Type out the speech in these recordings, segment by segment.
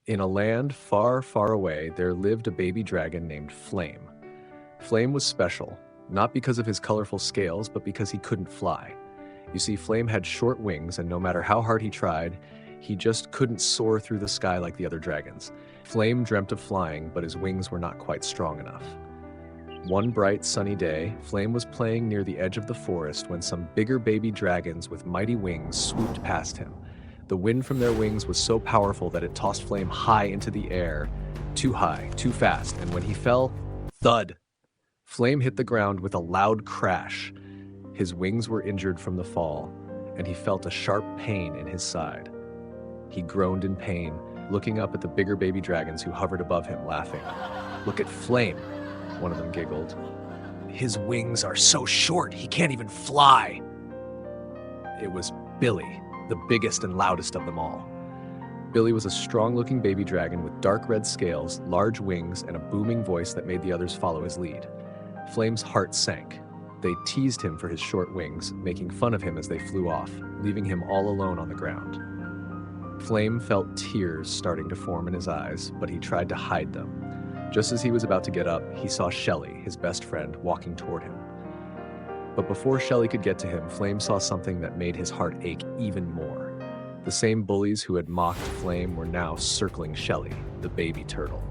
In a land far, far away, there lived a baby dragon named Flame. Flame was special, not because of his colorful scales, but because he couldn't fly. You see, Flame had short wings, and no matter how hard he tried, he just couldn't soar through the sky like the other dragons. Flame dreamt of flying, but his wings were not quite strong enough. One bright, sunny day, Flame was playing near the edge of the forest when some bigger baby dragons with mighty wings swooped past him. The wind from their wings was so powerful that it tossed Flame high into the air, too high, too fast, and when he fell, thud! Flame hit the ground with a loud crash. His wings were injured from the fall, and he felt a sharp pain in his side. He groaned in pain, looking up at the bigger baby dragons who hovered above him, laughing. "Look at Flame," one of them giggled. "His wings are so short, he can't even fly." It was Billy, the biggest and loudest of them all. Billy was a strong-looking baby dragon with dark red scales, large wings, and a booming voice that made the others follow his lead. Flame's heart sank. They teased him for his short wings, making fun of him as they flew off, leaving him all alone on the ground. Flame felt tears starting to form in his eyes, but he tried to hide them. Just as he was about to get up, he saw Shelly, his best friend, walking toward him. But before Shelly could get to him, Flame saw something that made his heart ache even more. The same bullies who had mocked Flame were now circling Shelly, the baby turtle.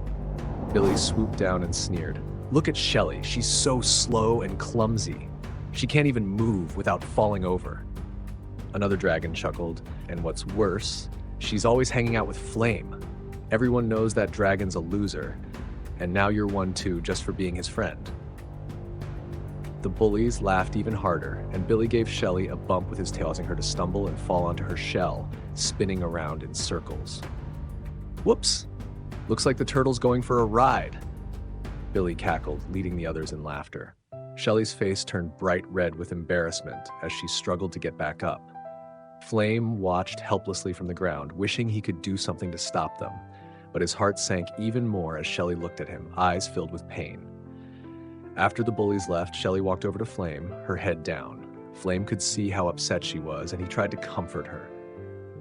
Billy swooped down and sneered. "Look at Shelly, she's so slow and clumsy. She can't even move without falling over." Another dragon chuckled, and what's worse, she's always hanging out with Flame. Everyone knows that dragon's a loser, and now you're one too just for being his friend. The bullies laughed even harder, and Billy gave Shelly a bump with his tail, causing her to stumble and fall onto her shell, spinning around in circles. "Whoops! Looks like the turtle's going for a ride." Billy cackled, leading the others in laughter. Shelly's face turned bright red with embarrassment as she struggled to get back up. Flame watched helplessly from the ground, wishing he could do something to stop them, but his heart sank even more as Shelly looked at him, eyes filled with pain. After the bullies left, Shelly walked over to Flame, her head down. Flame could see how upset she was, and he tried to comfort her.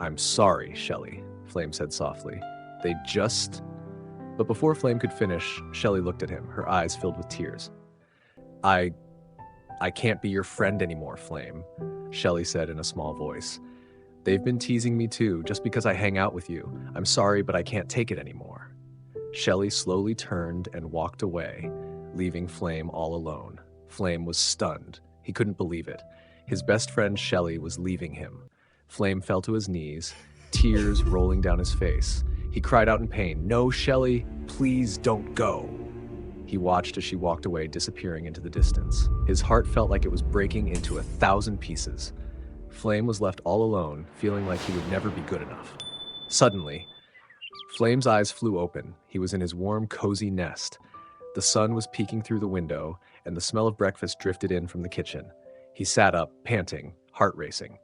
"I'm sorry, Shelly," Flame said softly. But before Flame could finish, Shelly looked at him, her eyes filled with tears. I can't be your friend anymore, Flame," Shelly said in a small voice. "They've been teasing me too, just because I hang out with you. I'm sorry, but I can't take it anymore." Shelly slowly turned and walked away, leaving Flame all alone. Flame was stunned. He couldn't believe it. His best friend Shelly was leaving him. Flame fell to his knees, tears rolling down his face. He cried out in pain, "No, Shelly, please don't go." He watched as she walked away, disappearing into the distance. His heart felt like it was breaking into 1,000 pieces. Flame was left all alone, feeling like he would never be good enough. Suddenly, Flame's eyes flew open. He was in his warm, cozy nest. The sun was peeking through the window, and the smell of breakfast drifted in from the kitchen. He sat up, panting, heart racing.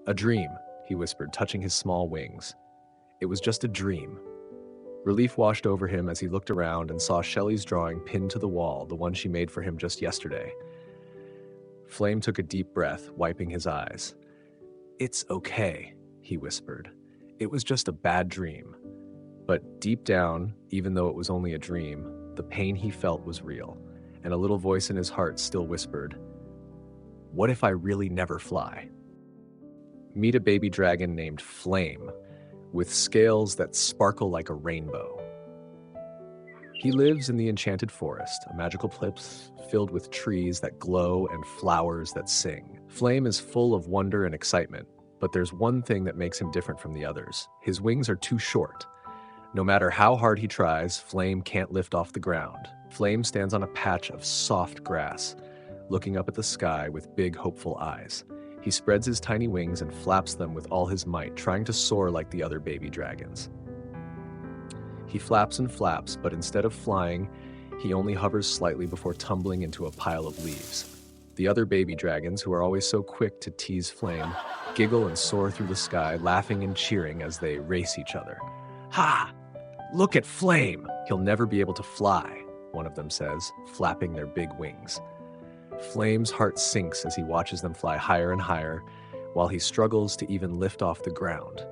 "A dream," he whispered, touching his small wings. It was just a dream. Relief washed over him as he looked around and saw Shelly's drawing pinned to the wall, the one she made for him just yesterday. Flame took a deep breath, wiping his eyes. "It's okay," he whispered. "It was just a bad dream." But deep down, even though it was only a dream, the pain he felt was real, and a little voice in his heart still whispered, "What if I really never fly?" Meet a baby dragon named Flame, with scales that sparkle like a rainbow. He lives in the Enchanted Forest, a magical place filled with trees that glow and flowers that sing. Flame is full of wonder and excitement, but there's one thing that makes him different from the others. His wings are too short. No matter how hard he tries, Flame can't lift off the ground. Flame stands on a patch of soft grass, looking up at the sky with big, hopeful eyes. He spreads his tiny wings and flaps them with all his might, trying to soar like the other baby dragons. He flaps and flaps, but instead of flying, he only hovers slightly before tumbling into a pile of leaves. The other baby dragons, who are always so quick to tease Flame, giggle and soar through the sky, laughing and cheering as they race each other. "Ha! Look at Flame! He'll never be able to fly," one of them says, flapping their big wings. Flame's heart sinks as he watches them fly higher and higher, while he struggles to even lift off the ground.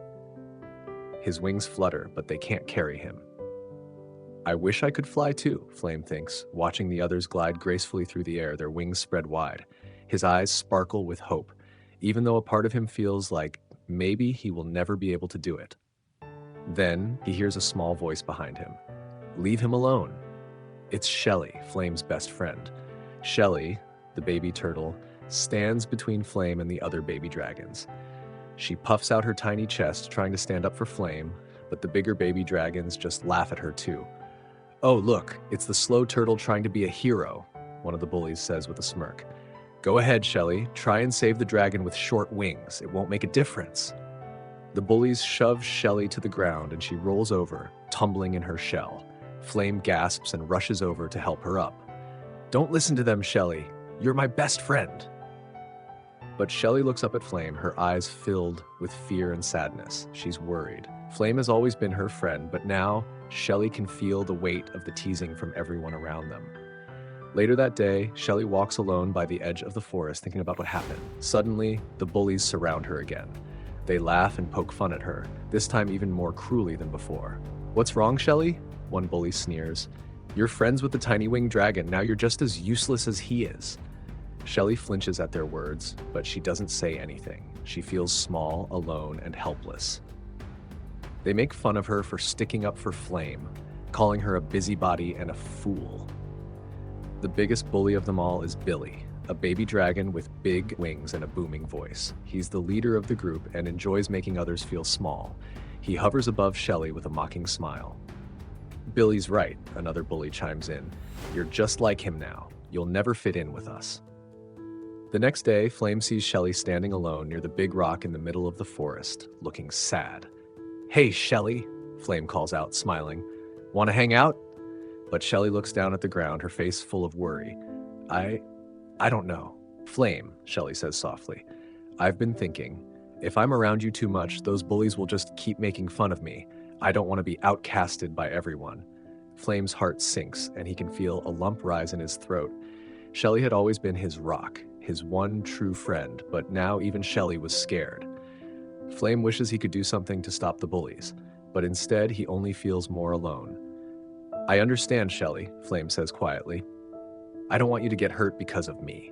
His wings flutter, but they can't carry him. I wish I could fly too, Flame thinks, watching the others glide gracefully through the air, their wings spread wide. His eyes sparkle with hope, even though a part of him feels like maybe he will never be able to do it. Then he hears a small voice behind him. Leave him alone. It's Shelly, Flame's best friend. Shelly, the baby turtle, stands between Flame and the other baby dragons. She puffs out her tiny chest, trying to stand up for Flame, but the bigger baby dragons just laugh at her too. Oh, look, it's the slow turtle trying to be a hero, one of the bullies says with a smirk. Go ahead, Shelly. Try and save the dragon with short wings. It won't make a difference. The bullies shove Shelly to the ground and she rolls over, tumbling in her shell. Flame gasps and rushes over to help her up. Don't listen to them, Shelly. You're my best friend. But Shelly looks up at Flame, her eyes filled with fear and sadness. She's worried. Flame has always been her friend, but now Shelly can feel the weight of the teasing from everyone around them. Later that day, Shelly walks alone by the edge of the forest thinking about what happened. Suddenly, the bullies surround her again. They laugh and poke fun at her, this time even more cruelly than before. What's wrong, Shelly? One bully sneers. You're friends with the tiny winged dragon, now you're just as useless as he is. Shelly flinches at their words, but she doesn't say anything. She feels small, alone, and helpless. They make fun of her for sticking up for Flame, calling her a busybody and a fool. The biggest bully of them all is Billy, a baby dragon with big wings and a booming voice. He's the leader of the group and enjoys making others feel small. He hovers above Shelly with a mocking smile. Billy's right, another bully chimes in. You're just like him now. You'll never fit in with us. The next day, Flame sees Shelly standing alone near the big rock in the middle of the forest, looking sad. Hey, Shelly, Flame calls out, smiling. Want to hang out? But Shelly looks down at the ground, her face full of worry. I don't know. Flame, Shelly says softly. I've been thinking, if I'm around you too much, those bullies will just keep making fun of me. I don't want to be outcasted by everyone. Flame's heart sinks, and he can feel a lump rise in his throat. Shelly had always been his rock, his one true friend, but now even Shelly was scared. Flame wishes he could do something to stop the bullies, but instead he only feels more alone. I understand, Shelly, Flame says quietly. I don't want you to get hurt because of me.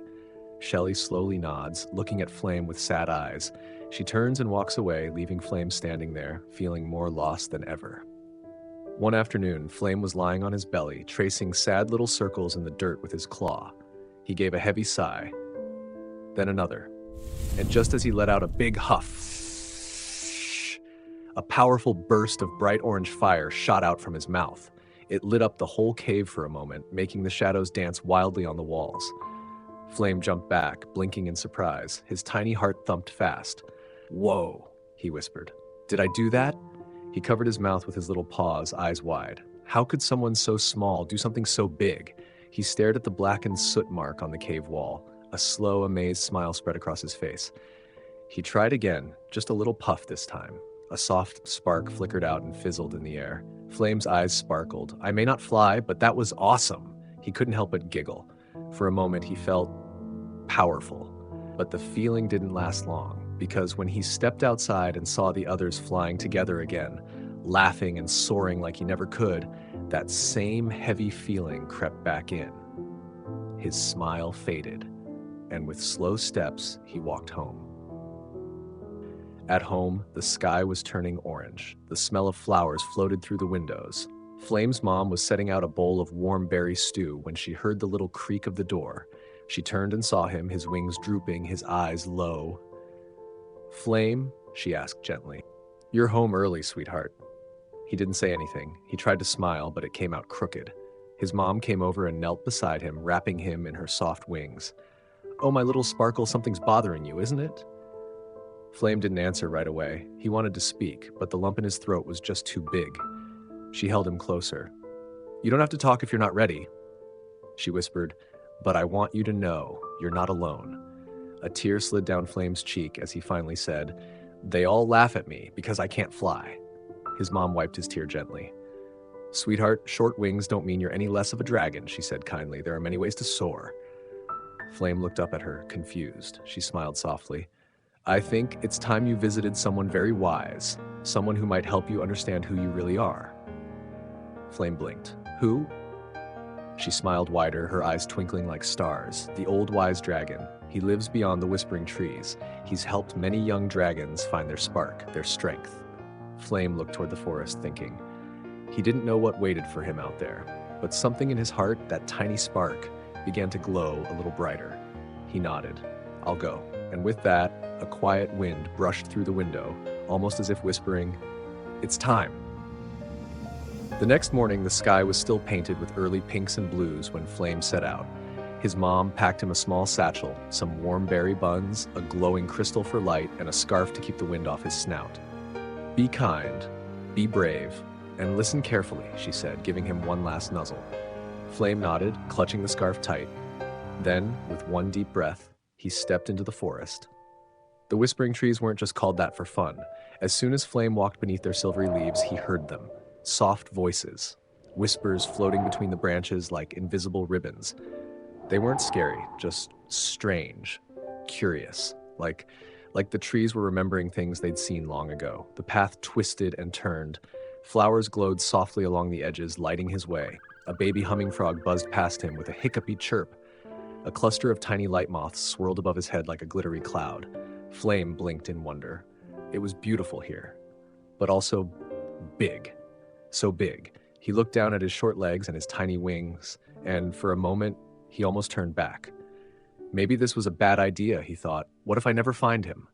Shelly slowly nods, looking at Flame with sad eyes. She turns and walks away, leaving Flame standing there, feeling more lost than ever. One afternoon, Flame was lying on his belly, tracing sad little circles in the dirt with his claw. He gave a heavy sigh, then another. And just as he let out a big huff, a powerful burst of bright orange fire shot out from his mouth. It lit up the whole cave for a moment, making the shadows dance wildly on the walls. Flame jumped back, blinking in surprise. His tiny heart thumped fast. Whoa, he whispered. Did I do that? He covered his mouth with his little paws, eyes wide. How could someone so small do something so big? He stared at the blackened soot mark on the cave wall. A slow, amazed smile spread across his face. He tried again, just a little puff this time. A soft spark flickered out and fizzled in the air. Flame's eyes sparkled. I may not fly, but that was awesome. He couldn't help but giggle. For a moment, he felt powerful. But the feeling didn't last long, because when he stepped outside and saw the others flying together again, laughing and soaring like he never could, that same heavy feeling crept back in. His smile faded, and with slow steps, he walked home. At home, the sky was turning orange. The smell of flowers floated through the windows. Flame's mom was setting out a bowl of warm berry stew when she heard the little creak of the door. She turned and saw him, his wings drooping, his eyes low. Flame, she asked gently. You're home early, sweetheart. He didn't say anything. He tried to smile, but it came out crooked. His mom came over and knelt beside him, wrapping him in her soft wings. Oh, my little Sparkle, something's bothering you, isn't it? Flame didn't answer right away. He wanted to speak, but the lump in his throat was just too big. She held him closer. You don't have to talk if you're not ready, she whispered, but I want you to know you're not alone. A tear slid down Flame's cheek as he finally said, They all laugh at me because I can't fly. His mom wiped his tear gently. Sweetheart, short wings don't mean you're any less of a dragon, she said kindly. There are many ways to soar. Flame looked up at her, confused. She smiled softly. I think it's time you visited someone very wise. Someone who might help you understand who you really are. Flame blinked. Who? She smiled wider, her eyes twinkling like stars. The old wise dragon. He lives beyond the whispering trees. He's helped many young dragons find their spark, their strength. Flame looked toward the forest, thinking. He didn't know what waited for him out there, but something in his heart, that tiny spark, began to glow a little brighter. He nodded. I'll go. And with that, a quiet wind brushed through the window, almost as if whispering, it's time. The next morning, the sky was still painted with early pinks and blues when Flame set out. His mom packed him a small satchel, some warm berry buns, a glowing crystal for light, and a scarf to keep the wind off his snout. Be kind, be brave, and listen carefully, she said, giving him one last nuzzle. Flame nodded, clutching the scarf tight. Then, with one deep breath, he stepped into the forest. The whispering trees weren't just called that for fun. As soon as Flame walked beneath their silvery leaves, he heard them. Soft voices, whispers floating between the branches like invisible ribbons. They weren't scary, just strange, curious, like the trees were remembering things they'd seen long ago. The path twisted and turned. Flowers glowed softly along the edges, lighting his way. A baby humming frog buzzed past him with a hiccupy chirp. A cluster of tiny light moths swirled above his head like a glittery cloud. Flame blinked in wonder. It was beautiful here, but also big. So big. He looked down at his short legs and his tiny wings, and for a moment, he almost turned back. Maybe this was a bad idea, he thought. What if I never find him?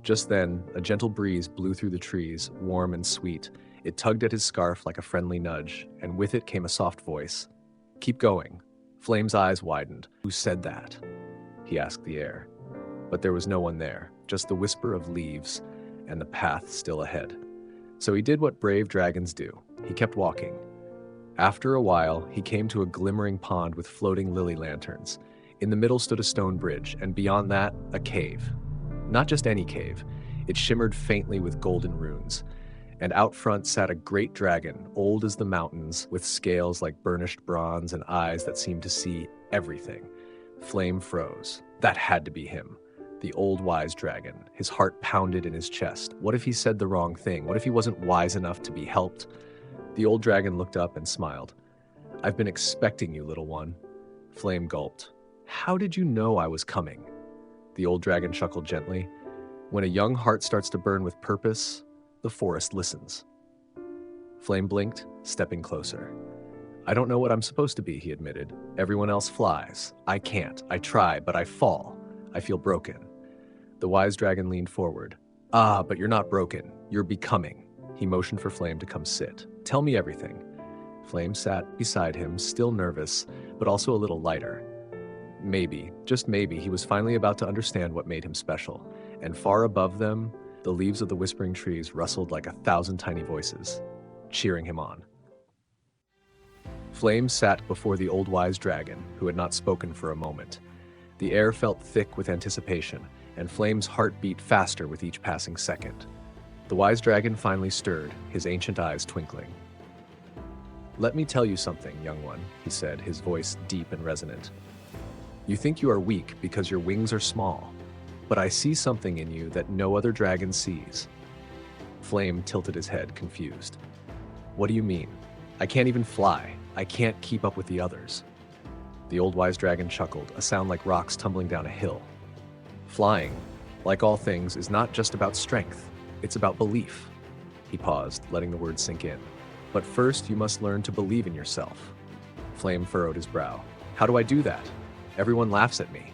Just then, a gentle breeze blew through the trees, warm and sweet. It tugged at his scarf like a friendly nudge, and with it came a soft voice. Keep going. Flame's eyes widened. Who said that? He asked the air. But there was no one there, just the whisper of leaves and the path still ahead. So he did what brave dragons do. He kept walking. After a while, he came to a glimmering pond with floating lily lanterns. In the middle stood a stone bridge, and beyond that, a cave. Not just any cave. It shimmered faintly with golden runes. And out front sat a great dragon, old as the mountains, with scales like burnished bronze and eyes that seemed to see everything. Flame froze. That had to be him. The old wise dragon. His heart pounded in his chest. What if he said the wrong thing? What if he wasn't wise enough to be helped? The old dragon looked up and smiled. I've been expecting you, little one. Flame gulped. How did you know I was coming? The old dragon chuckled gently. When a young heart starts to burn with purpose, the forest listens. Flame blinked, stepping closer. I don't know what I'm supposed to be, he admitted. Everyone else flies. I can't. I try, but I fall. I feel broken. The wise dragon leaned forward. Ah, but you're not broken. You're becoming. He motioned for Flame to come sit. Tell me everything. Flame sat beside him, still nervous, but also a little lighter. Maybe, just maybe, he was finally about to understand what made him special. And far above them, the leaves of the whispering trees rustled like 1,000 tiny voices, cheering him on. Flame sat before the old wise dragon, who had not spoken for a moment. The air felt thick with anticipation, and Flame's heart beat faster with each passing second. The wise dragon finally stirred, his ancient eyes twinkling. Let me tell you something, young one, he said, his voice deep and resonant. You think you are weak because your wings are small, but I see something in you that no other dragon sees. Flame tilted his head, confused. What do you mean? I can't even fly. I can't keep up with the others. The old wise dragon chuckled, a sound like rocks tumbling down a hill. Flying, like all things, is not just about strength. It's about belief. He paused, letting the words sink in. But first, you must learn to believe in yourself. Flame furrowed his brow. How do I do that? Everyone laughs at me.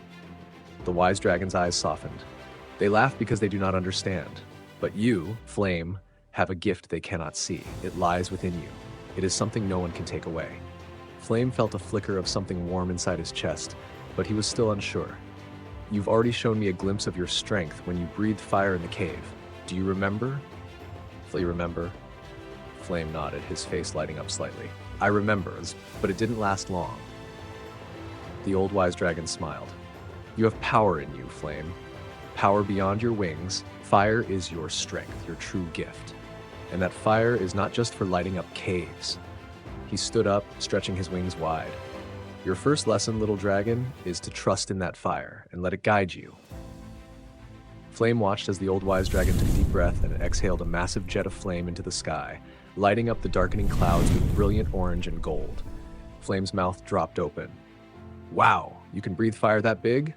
The wise dragon's eyes softened. They laugh because they do not understand. But you, Flame, have a gift they cannot see. It lies within you. It is something no one can take away. Flame felt a flicker of something warm inside his chest, but he was still unsure. You've already shown me a glimpse of your strength when you breathed fire in the cave. Do you remember? You remember? Flame nodded, his face lighting up slightly. I remember, but it didn't last long. The old wise dragon smiled. You have power in you, Flame. Power beyond your wings. Fire is your strength, your true gift. And that fire is not just for lighting up caves. He stood up, stretching his wings wide. Your first lesson, little dragon, is to trust in that fire and let it guide you. Flame watched as the old wise dragon took a deep breath and exhaled a massive jet of flame into the sky, lighting up the darkening clouds with brilliant orange and gold. Flame's mouth dropped open. Wow, you can breathe fire that big?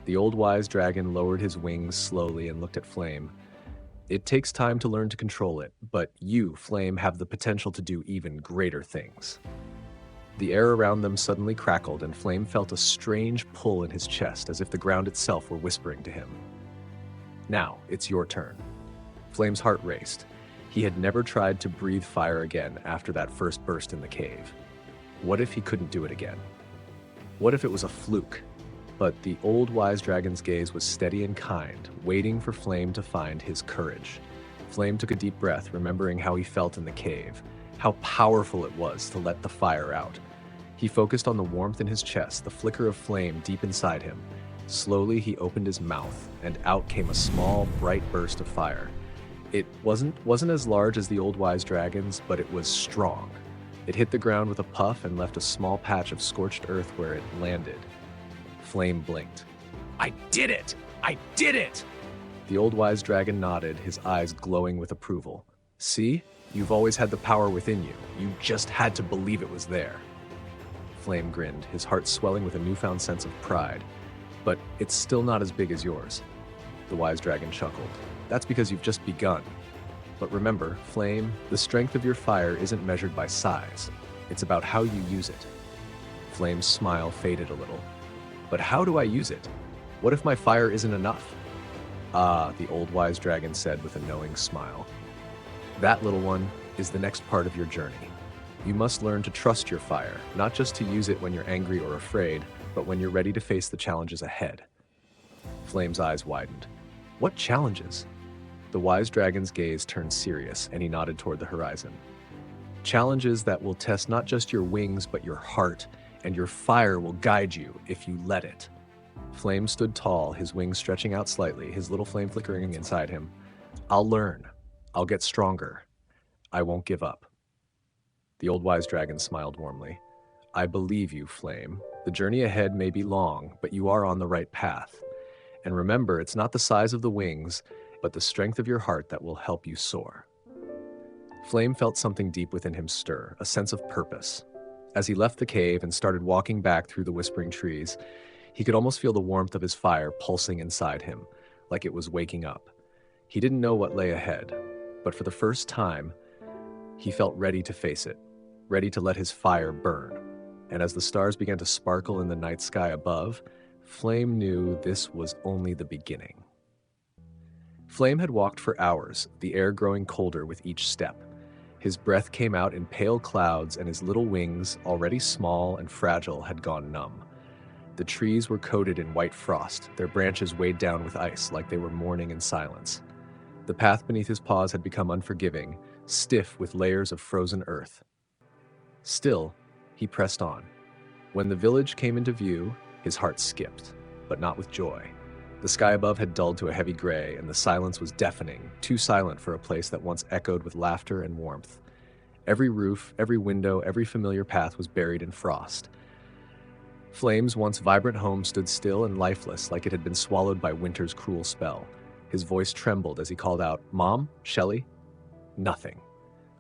The old wise dragon lowered his wings slowly and looked at Flame. It takes time to learn to control it, but you, Flame, have the potential to do even greater things. The air around them suddenly crackled, and Flame felt a strange pull in his chest, as if the ground itself were whispering to him. Now, it's your turn. Flame's heart raced. He had never tried to breathe fire again after that first burst in the cave. What if he couldn't do it again? What if it was a fluke? But the old wise dragon's gaze was steady and kind, waiting for Flame to find his courage. Flame took a deep breath, remembering how he felt in the cave, how powerful it was to let the fire out. He focused on the warmth in his chest, the flicker of flame deep inside him. Slowly, he opened his mouth, and out came a small, bright burst of fire. It wasn't as large as the old wise dragon's, but it was strong. It hit the ground with a puff and left a small patch of scorched earth where it landed. Flame blinked. I did it! I did it! The old wise dragon nodded, his eyes glowing with approval. See? You've always had the power within you. You just had to believe it was there. Flame grinned, his heart swelling with a newfound sense of pride. But it's still not as big as yours. The wise dragon chuckled. That's because you've just begun. But remember, Flame, the strength of your fire isn't measured by size. It's about how you use it. Flame's smile faded a little. But how do I use it? What if my fire isn't enough? Ah, the old wise dragon said with a knowing smile. That, little one, is the next part of your journey. You must learn to trust your fire, not just to use it when you're angry or afraid, but when you're ready to face the challenges ahead. Flame's eyes widened. What challenges? The wise dragon's gaze turned serious, and he nodded toward the horizon. Challenges that will test not just your wings, but your heart, and your fire will guide you if you let it. Flame stood tall, his wings stretching out slightly, his little flame flickering inside him. I'll learn. I'll get stronger. I won't give up. The old wise dragon smiled warmly. I believe you, Flame. The journey ahead may be long, but you are on the right path. And remember, it's not the size of the wings, but the strength of your heart that will help you soar. Flame felt something deep within him stir, a sense of purpose. As he left the cave and started walking back through the whispering trees, he could almost feel the warmth of his fire pulsing inside him, like it was waking up. He didn't know what lay ahead, but for the first time, he felt ready to face it, ready to let his fire burn. And as the stars began to sparkle in the night sky above, Flame knew this was only the beginning. Flame had walked for hours, the air growing colder with each step. His breath came out in pale clouds, and his little wings, already small and fragile, had gone numb. The trees were coated in white frost, their branches weighed down with ice like they were mourning in silence. The path beneath his paws had become unforgiving, stiff with layers of frozen earth. Still, he pressed on. When the village came into view, his heart skipped, but not with joy. The sky above had dulled to a heavy gray, and the silence was deafening, too silent for a place that once echoed with laughter and warmth. Every roof, every window, every familiar path was buried in frost. Flame's once vibrant home stood still and lifeless, like it had been swallowed by winter's cruel spell. His voice trembled as he called out, "Mom? Shelley?" Nothing.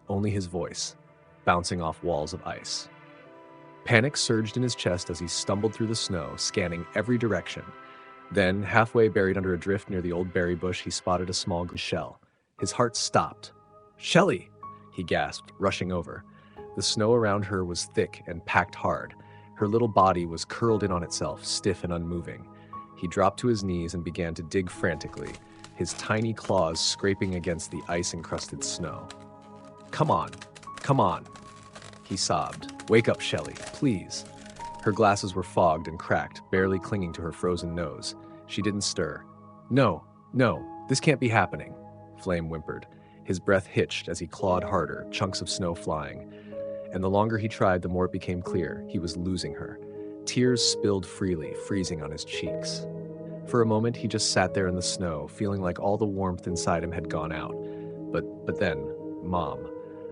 Only his voice, bouncing off walls of ice. Panic surged in his chest as he stumbled through the snow, scanning every direction. Then, halfway buried under a drift near the old berry bush, he spotted a small green shell. His heart stopped. "Shelley!" he gasped, rushing over. The snow around her was thick and packed hard. Her little body was curled in on itself, stiff and unmoving. He dropped to his knees and began to dig frantically, his tiny claws scraping against the ice-encrusted snow. Come on, he sobbed. "Wake up, Shelley, please." Her glasses were fogged and cracked, barely clinging to her frozen nose. She didn't stir. No, this can't be happening," Flame whimpered. His breath hitched as he clawed harder, chunks of snow flying. And the longer he tried, the more it became clear he was losing her. Tears spilled freely, freezing on his cheeks. For a moment, he just sat there in the snow, feeling like all the warmth inside him had gone out. But then, Mom.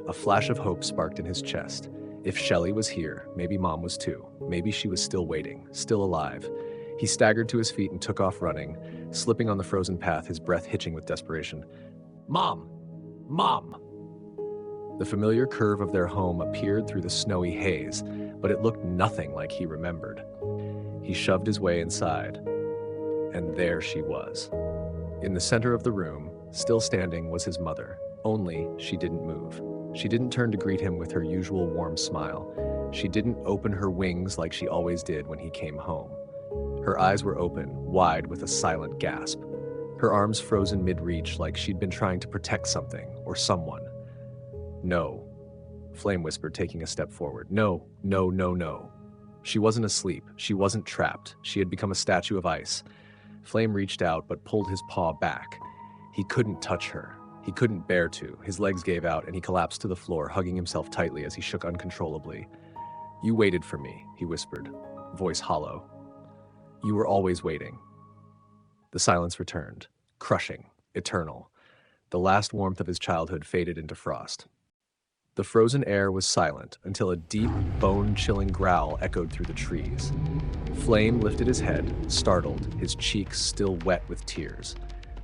A flash of hope sparked in his chest. If Shelley was here, maybe Mom was too. Maybe she was still waiting, still alive. He staggered to his feet and took off running. slipping on the frozen path, his breath hitching with desperation. "Mom! Mom!" The familiar curve of their home appeared through the snowy haze, but it looked nothing like he remembered. He shoved his way inside, and there she was. In the center of the room, still standing, was his mother, only she didn't move. She didn't turn to greet him with her usual warm smile. She didn't open her wings like she always did when he came home. Her eyes were open, wide with a silent gasp. Her arms frozen mid-reach like she'd been trying to protect something or someone. "No," Flame whispered, taking a step forward. "No, no, no, no." She wasn't asleep. She wasn't trapped. She had become a statue of ice. Flame reached out but pulled his paw back. He couldn't touch her. He couldn't bear to. His legs gave out and he collapsed to the floor, hugging himself tightly as he shook uncontrollably. "You waited for me," he whispered, voice hollow. "You were always waiting." The silence returned, crushing, eternal. The last warmth of his childhood faded into frost. The frozen air was silent until a deep, bone-chilling growl echoed through the trees. Flame lifted his head, startled, his cheeks still wet with tears.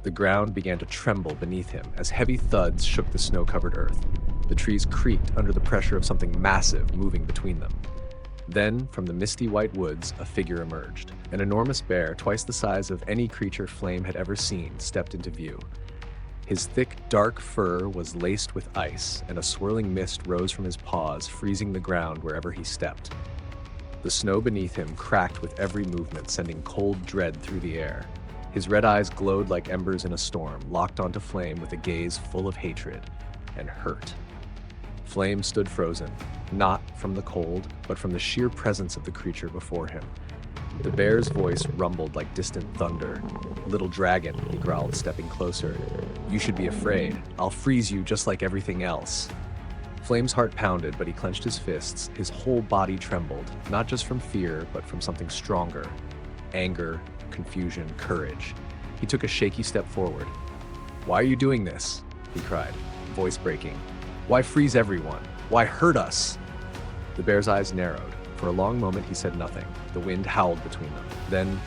The ground began to tremble beneath him as heavy thuds shook the snow-covered earth. The trees creaked under the pressure of something massive moving between them. Then, from the misty white woods, a figure emerged. An enormous bear, twice the size of any creature Flame had ever seen, stepped into view. His thick, dark fur was laced with ice, and a swirling mist rose from his paws, freezing the ground wherever he stepped. The snow beneath him cracked with every movement, sending cold dread through the air. His red eyes glowed like embers in a storm, locked onto Flame with a gaze full of hatred and hurt. Flame stood frozen, not from the cold, but from the sheer presence of the creature before him. The bear's voice rumbled like distant thunder. "Little dragon," he growled, stepping closer. "You should be afraid. I'll freeze you just like everything else." Flame's heart pounded, but he clenched his fists. His whole body trembled, not just from fear, but from something stronger. Anger, confusion, courage. He took a shaky step forward. "Why are you doing this?" he cried, voice breaking. "Why freeze everyone? Why hurt us?" The bear's eyes narrowed. For a long moment he said nothing. The wind howled between them. Then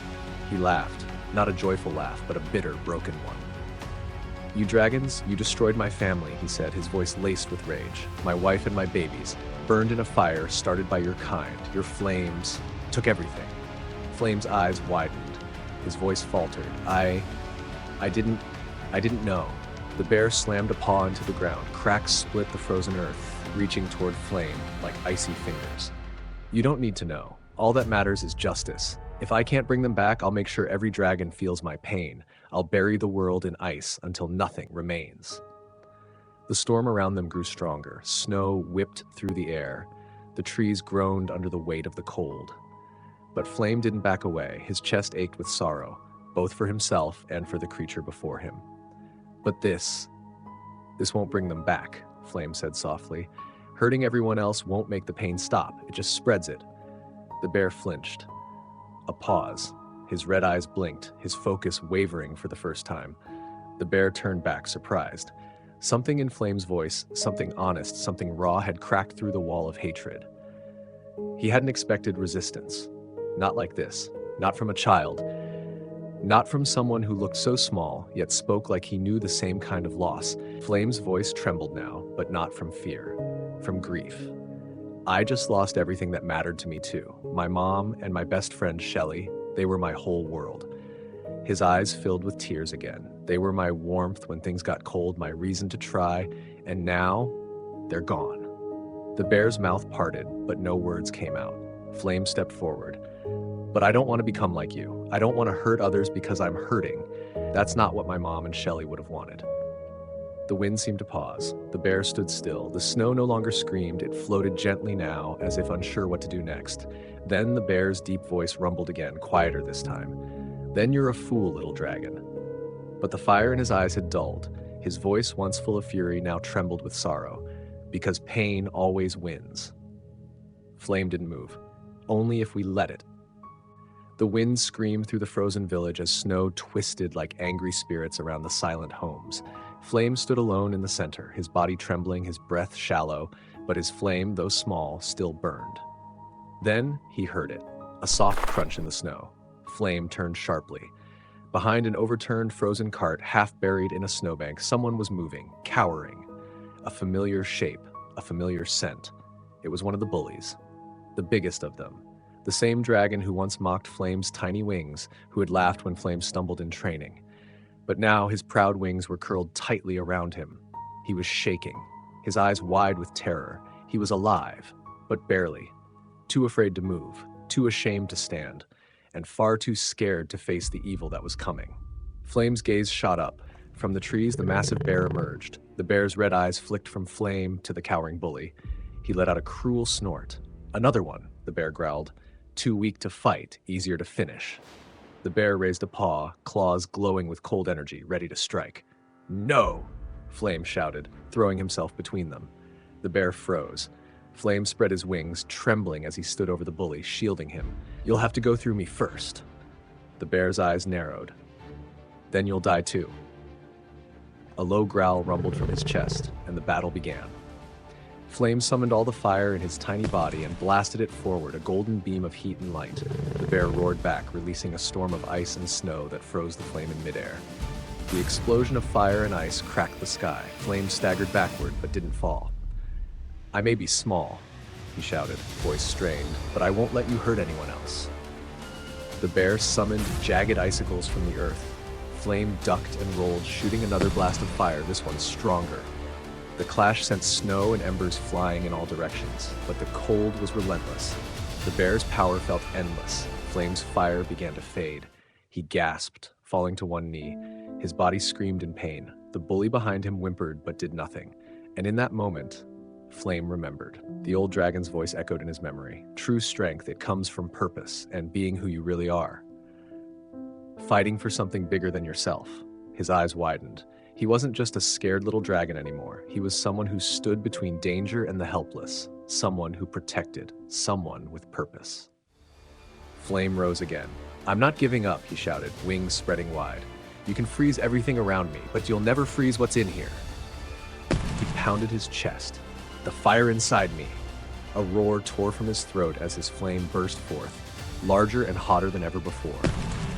he laughed, not a joyful laugh, but a bitter, broken one. "You dragons, you destroyed my family," he said, his voice laced with rage. "My wife and my babies, burned in a fire started by your kind. Your flames took everything." Flame's eyes widened. His voice faltered. I didn't know." The bear slammed a paw into the ground. Cracks split the frozen earth, reaching toward Flame like icy fingers. "You don't need to know. All that matters is justice. If I can't bring them back, I'll make sure every dragon feels my pain. I'll bury the world in ice until nothing remains." The storm around them grew stronger. Snow whipped through the air. The trees groaned under the weight of the cold. But Flame didn't back away. His chest ached with sorrow, both for himself and for the creature before him. "But this won't bring them back," Flame said softly. "Hurting everyone else won't make the pain stop. It just spreads it." The bear flinched. A pause. His red eyes blinked, his focus wavering for the first time. The bear turned back, surprised. Something in Flame's voice, something honest, something raw, had cracked through the wall of hatred. He hadn't expected resistance. Not like this. Not from a child. Not from someone who looked so small, yet spoke like he knew the same kind of loss. Flame's voice trembled now, but not from fear. From grief. "I just lost everything that mattered to me too. My mom and my best friend Shelly, they were my whole world." His eyes filled with tears again. They were my warmth when things got cold, my reason to try, and now they're gone. The bear's mouth parted, but no words came out. Flame stepped forward. "But I don't want to become like you. I don't want to hurt others because I'm hurting. That's not what my mom and Shelly would have wanted." The wind seemed to pause. The bear stood still. The snow no longer screamed. It floated gently now, as if unsure what to do next. Then the bear's deep voice rumbled again, quieter this time. "Then you're a fool, little dragon." But the fire in his eyes had dulled. His voice, once full of fury, now trembled with sorrow. "Because pain always wins." Flame didn't move. "Only if we let it." The wind screamed through the frozen village as snow twisted like angry spirits around the silent homes. Flame stood alone in the center, his body trembling, his breath shallow, but his flame, though small, still burned. Then he heard it, a soft crunch in the snow. Flame turned sharply. Behind an overturned frozen cart, half buried in a snowbank, someone was moving, cowering. A familiar shape, a familiar scent. It was one of the bullies, the biggest of them. The same dragon who once mocked Flame's tiny wings, who had laughed when Flame stumbled in training. But now his proud wings were curled tightly around him. He was shaking, his eyes wide with terror. He was alive, but barely. Too afraid to move, too ashamed to stand, and far too scared to face the evil that was coming. Flame's gaze shot up. From the trees, the massive bear emerged. The bear's red eyes flicked from Flame to the cowering bully. He let out a cruel snort. "Another one," the bear growled. "Too weak to fight, easier to finish." The bear raised a paw, claws glowing with cold energy, ready to strike. "No!" Flame shouted, throwing himself between them. The bear froze. Flame spread his wings, trembling as he stood over the bully, shielding him. "You'll have to go through me first." The bear's eyes narrowed. "Then you'll die too." A low growl rumbled from his chest, and the battle began. Flame summoned all the fire in his tiny body and blasted it forward, a golden beam of heat and light. The bear roared back, releasing a storm of ice and snow that froze the flame in midair. The explosion of fire and ice cracked the sky. Flame staggered backward, but didn't fall. "I may be small," he shouted, voice strained, "but I won't let you hurt anyone else." The bear summoned jagged icicles from the earth. Flame ducked and rolled, shooting another blast of fire, this one stronger. The clash sent snow and embers flying in all directions, but the cold was relentless. The bear's power felt endless. Flame's fire began to fade. He gasped, falling to one knee. His body screamed in pain. The bully behind him whimpered but did nothing. And in that moment, Flame remembered. The old dragon's voice echoed in his memory. True strength, it comes from purpose and being who you really are. Fighting for something bigger than yourself. His eyes widened. He wasn't just a scared little dragon anymore. He was someone who stood between danger and the helpless. Someone who protected. Someone with purpose. Flame rose again. "I'm not giving up," he shouted, wings spreading wide. "You can freeze everything around me, but you'll never freeze what's in here." He pounded his chest. "The fire inside me." A roar tore from his throat as his flame burst forth, larger and hotter than ever before.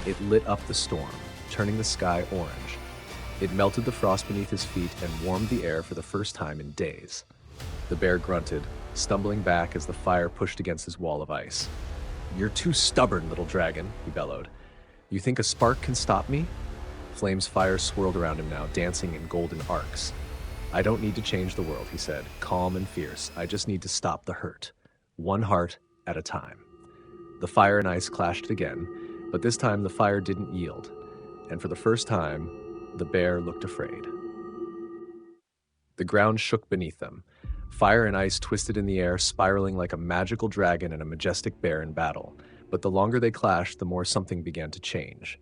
It lit up the storm, turning the sky orange. It melted the frost beneath his feet and warmed the air for the first time in days. The bear grunted, stumbling back as the fire pushed against his wall of ice. "You're too stubborn, little dragon," he bellowed. "You think a spark can stop me?" Flame's fire swirled around him now, dancing in golden arcs. "I don't need to change the world," he said, calm and fierce. "I just need to stop the hurt. One heart at a time." The fire and ice clashed again, but this time the fire didn't yield. And for the first time, the bear looked afraid. The ground shook beneath them. Fire and ice twisted in the air, spiraling like a magical dragon and a majestic bear in battle. But the longer they clashed, the more something began to change.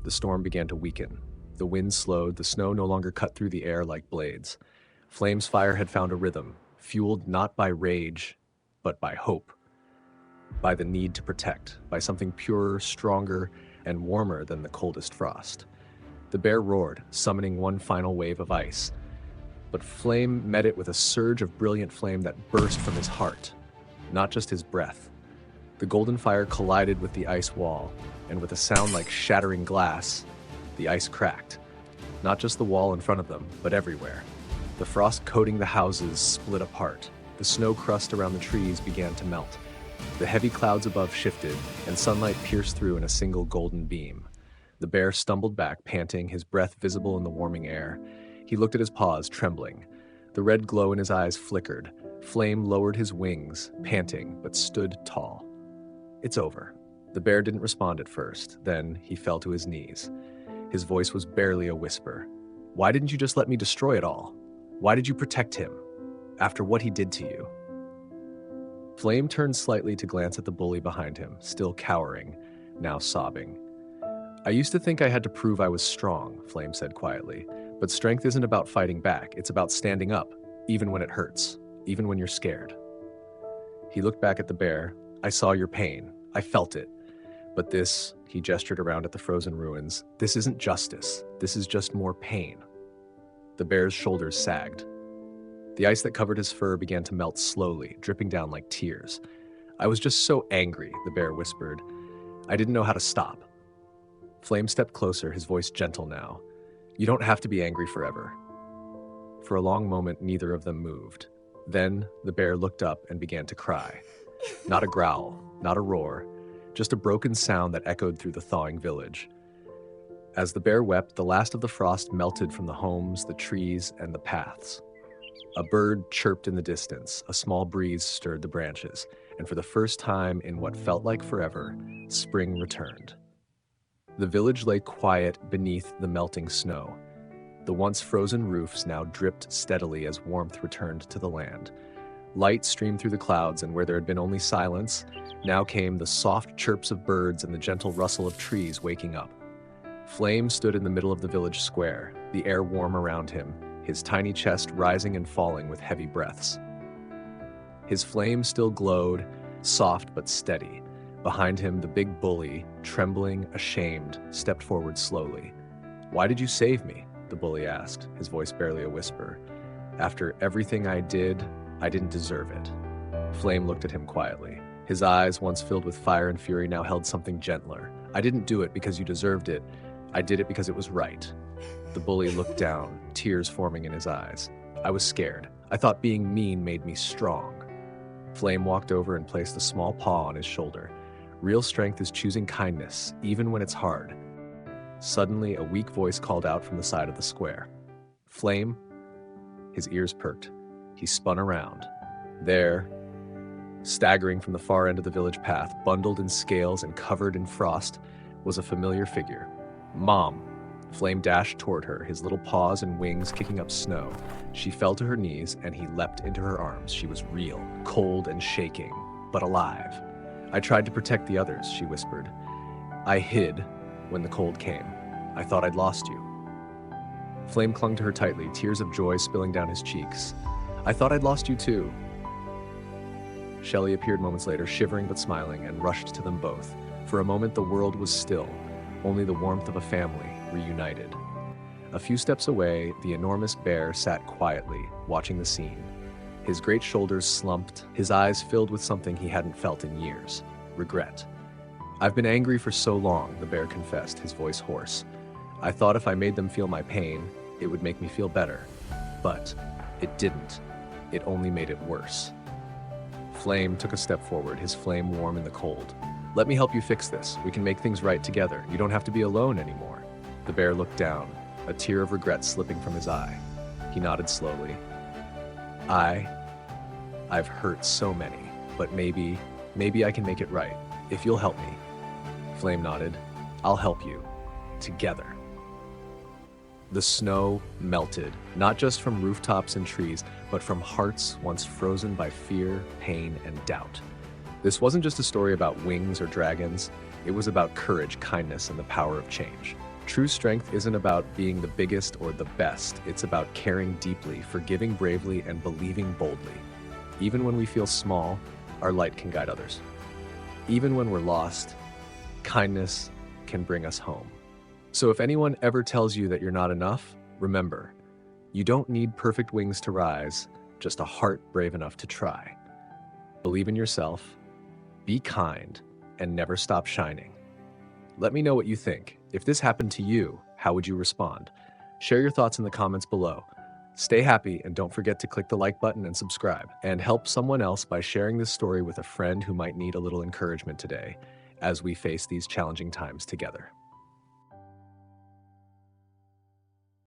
The storm began to weaken. The wind slowed, the snow no longer cut through the air like blades. Flame's fire had found a rhythm, fueled not by rage, but by hope. By the need to protect, by something purer, stronger, and warmer than the coldest frost. The bear roared, summoning one final wave of ice. But Flame met it with a surge of brilliant flame that burst from his heart, not just his breath. The golden fire collided with the ice wall, and with a sound like shattering glass, the ice cracked. Not just the wall in front of them, but everywhere. The frost coating the houses split apart. The snow crust around the trees began to melt. The heavy clouds above shifted, and sunlight pierced through in a single golden beam. The bear stumbled back, panting, his breath visible in the warming air. He looked at his paws, trembling. The red glow in his eyes flickered. Flame lowered his wings, panting, but stood tall. "It's over." The bear didn't respond at first. Then he fell to his knees. His voice was barely a whisper. "Why didn't you just let me destroy it all? Why did you protect him? After what he did to you?" Flame turned slightly to glance at the bully behind him, still cowering, now sobbing. "I used to think I had to prove I was strong," Flame said quietly. "But strength isn't about fighting back. It's about standing up, even when it hurts, even when you're scared." He looked back at the bear. "I saw your pain. I felt it. But this," he gestured around at the frozen ruins, "this isn't justice. This is just more pain." The bear's shoulders sagged. The ice that covered his fur began to melt slowly, dripping down like tears. "I was just so angry," the bear whispered. "I didn't know how to stop." Flame stepped closer, his voice gentle now. You don't have to be angry forever. For a long moment, neither of them moved. Then the bear looked up and began to cry. Not a growl, not a roar, just a broken sound that echoed through the thawing village. As the bear wept, the last of the frost melted from the homes, the trees, and the paths. A bird chirped in the distance, a small breeze stirred the branches, and for the first time in what felt like forever, spring returned. The village lay quiet beneath the melting snow. The once frozen roofs now dripped steadily as warmth returned to the land. Light streamed through the clouds, and where there had been only silence, now came the soft chirps of birds and the gentle rustle of trees waking up. Flame stood in the middle of the village square, the air warm around him, his tiny chest rising and falling with heavy breaths. His flame still glowed, soft but steady. Behind him, the big bully, trembling, ashamed, stepped forward slowly. "Why did you save me?" the bully asked, his voice barely a whisper. "After everything I did, I didn't deserve it." Flame looked at him quietly. His eyes, once filled with fire and fury, now held something gentler. "I didn't do it because you deserved it. I did it because it was right." The bully looked down, tears forming in his eyes. "I was scared. I thought being mean made me strong." Flame walked over and placed a small paw on his shoulder. Real strength is choosing kindness, even when it's hard. Suddenly, a weak voice called out from the side of the square. "Flame?" His ears perked. He spun around. There, staggering from the far end of the village path, bundled in scales and covered in frost, was a familiar figure. "Mom!" Flame dashed toward her, his little paws and wings kicking up snow. She fell to her knees, and he leapt into her arms. She was real, cold and shaking, but alive. "I tried to protect the others," she whispered. "I hid when the cold came. I thought I'd lost you." Flame clung to her tightly, tears of joy spilling down his cheeks. "I thought I'd lost you too." Shelley appeared moments later, shivering but smiling, and rushed to them both. For a moment, the world was still, only the warmth of a family reunited. A few steps away, the enormous bear sat quietly, watching the scene. His great shoulders slumped, his eyes filled with something he hadn't felt in years: regret. "I've been angry for so long," the bear confessed, his voice hoarse. "I thought if I made them feel my pain, it would make me feel better. But it didn't. It only made it worse." Flame took a step forward, his flame warm in the cold. "Let me help you fix this. We can make things right together. You don't have to be alone anymore." The bear looked down, a tear of regret slipping from his eye. He nodded slowly. I've hurt so many, but maybe I can make it right, if you'll help me." Flame nodded. "I'll help you. Together." The snow melted, not just from rooftops and trees, but from hearts once frozen by fear, pain, and doubt. This wasn't just a story about wings or dragons. It was about courage, kindness, and the power of change. True strength isn't about being the biggest or the best. It's about caring deeply, forgiving bravely, and believing boldly. Even when we feel small, our light can guide others. Even when we're lost, kindness can bring us home. So if anyone ever tells you that you're not enough, remember, you don't need perfect wings to rise, just a heart brave enough to try. Believe in yourself, be kind, and never stop shining. Let me know what you think. If this happened to you, how would you respond? Share your thoughts in the comments below. Stay happy, and don't forget to click the like button and subscribe. And help someone else by sharing this story with a friend who might need a little encouragement today as we face these challenging times together.